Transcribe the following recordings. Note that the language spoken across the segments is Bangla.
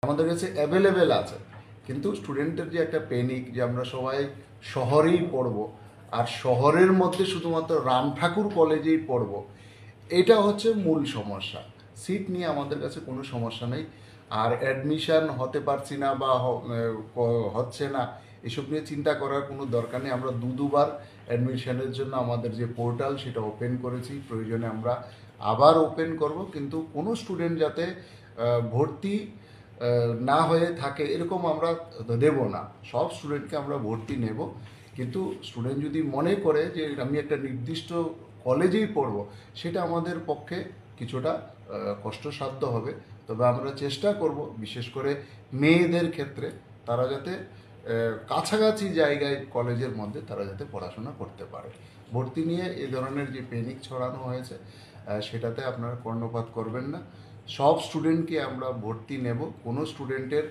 আমাদের কাছে অ্যাভেলেবেল আছে, কিন্তু স্টুডেন্টের যে একটা প্যানিক যে আমরা সবাই শহরেই পড়ব আর শহরের মধ্যে শুধুমাত্র রাম ঠাকুর কলেজেই পড়ব, এটা হচ্ছে মূল সমস্যা। সিট নিয়ে আমাদের কাছে কোনো সমস্যা নেই, আর অ্যাডমিশন হতে পারছি না বা হচ্ছে না এসব নিয়ে চিন্তা করার কোনো দরকার নেই। আমরা দুবার অ্যাডমিশনের জন্য আমাদের যে পোর্টাল সেটা ওপেন করেছি, প্রয়োজনে আমরা আবার ওপেন করব, কিন্তু কোনো স্টুডেন্ট যাতে ভর্তি না হয়ে থাকে এরকম আমরা দেব না। সব স্টুডেন্টকে আমরা ভর্তি নেব, কিন্তু স্টুডেন্ট যদি মনে করে যে আমি একটা নির্দিষ্ট কলেজেই পড়ব, সেটা আমাদের পক্ষে কিছুটা কষ্টসাধ্য হবে। তবে আমরা চেষ্টা করব, বিশেষ করে মেয়েদের ক্ষেত্রে তারা যাতে কাছাকাছি জায়গায় কলেজের মধ্যে তারা যাতে পড়াশোনা করতে পারে। ভর্তি নিয়ে এ ধরনের যে পেনিক ছড়ানো হয়েছে সেটাতে আপনারা কর্ণপাত করবেন না। সব স্টুডেন্টকে আমরা ভর্তি নেব, কোনো স্টুডেন্টের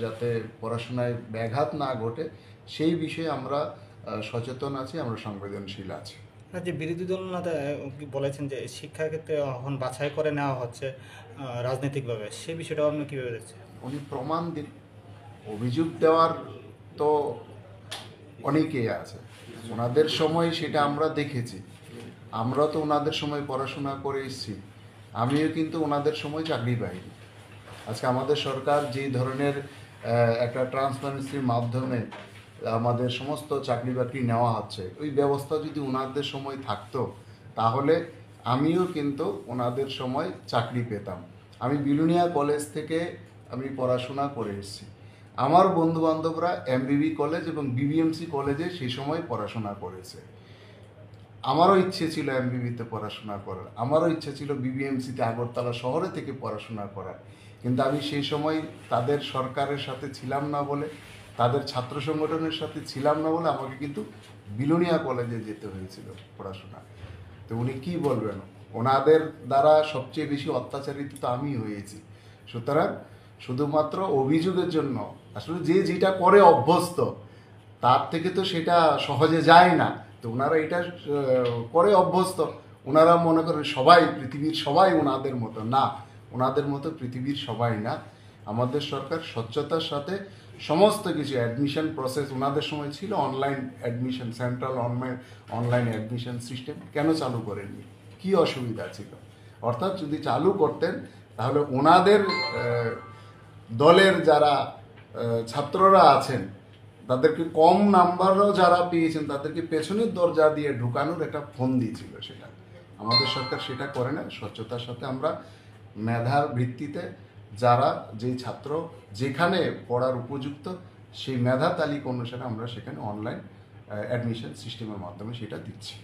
যাতে পড়াশোনায় ব্যাঘাত না ঘটে সেই বিষয়ে আমরা সচেতন আছি, আমরা সংবেদনশীল আছি। যে বিরোধী দল নেতা বলেছেন যে শিক্ষার ক্ষেত্রে এখন বাছাই করে নেওয়া হচ্ছে রাজনৈতিকভাবে, সেই বিষয়টা আপনি কীভাবে দেখছেন? উনি প্রমাণ দিন। অভিযোগ দেওয়ার তো অনেকেই আছে, ওনাদের সময় সেটা আমরা দেখেছি। আমরা তো ওনাদের সময় পড়াশোনা করে এসেছি, আমিও কিন্তু ওনাদের সময় চাকরি পাইনি। আজকে আমাদের সরকার যেই ধরনের একটা ট্রান্সপারেন্সির মাধ্যমে আমাদের সমস্ত চাকরি বাকরি নেওয়া হচ্ছে, ওই ব্যবস্থা যদি ওনাদের সময় থাকতো তাহলে আমিও কিন্তু ওনাদের সময় চাকরি পেতাম। আমি বিলুনিয়া কলেজ থেকে আমি পড়াশোনা করে এসেছি। আমার বন্ধুবান্ধবরা এমবিবি কলেজ এবং বিবিএমসি কলেজে সেই সময় পড়াশোনা করেছে। আমারও ইচ্ছে ছিল এমবিবিতে পড়াশোনা করার, আমারও ইচ্ছে ছিল বিবিএমসিতে আগরতলা শহরে থেকে পড়াশোনা করার, কিন্তু আমি সেই সময় তাদের সরকারের সাথে ছিলাম না বলে, তাদের ছাত্র সংগঠনের সাথে ছিলাম না বলে আমাকে কিন্তু বিলোনিয়া কলেজে যেতে হয়েছিল পড়াশোনা। তো উনি কি বলবেন, ওনাদের দ্বারা সবচেয়ে বেশি অত্যাচারিত তো আমি হয়েছি। সুতরাং শুধুমাত্র অভিযোগের জন্য আসলে যে যেটা করে অভ্যস্ত, তার থেকে তো সেটা সহজে যায় না। তো ওনারা এটা করে অভ্যস্ত, ওনারা মনে করেন সবাই পৃথিবীর সবাই ওনাদের মতো না, ওনাদের মতো পৃথিবীর সবাই না। আমাদের সরকার স্বচ্ছতার সাথে সমস্ত কিছু অ্যাডমিশন প্রসেস, ওনাদের সময় ছিল online admission, central online admission system কেন চালু করেননি, কি অসুবিধা ছিল? অর্থাৎ যদি চালু করতেন তাহলে ওনাদের দলের যারা ছাত্ররা আছেন তাদেরকে কম নাম্বারও যারা পেয়েছেন তাদেরকে পেছনের দরজা দিয়ে ঢুকানোর একটা ফন্দি ছিল। সেটা আমাদের সরকার সেটা করে না। স্বচ্ছতার সাথে আমরা মেধার ভিত্তিতে যারা যেই ছাত্র যেখানে পড়ার উপযুক্ত সেই মেধা তালিকা অনুসারে আমরা সেখানে অনলাইন অ্যাডমিশন সিস্টেমের মাধ্যমে সেটা দিচ্ছি।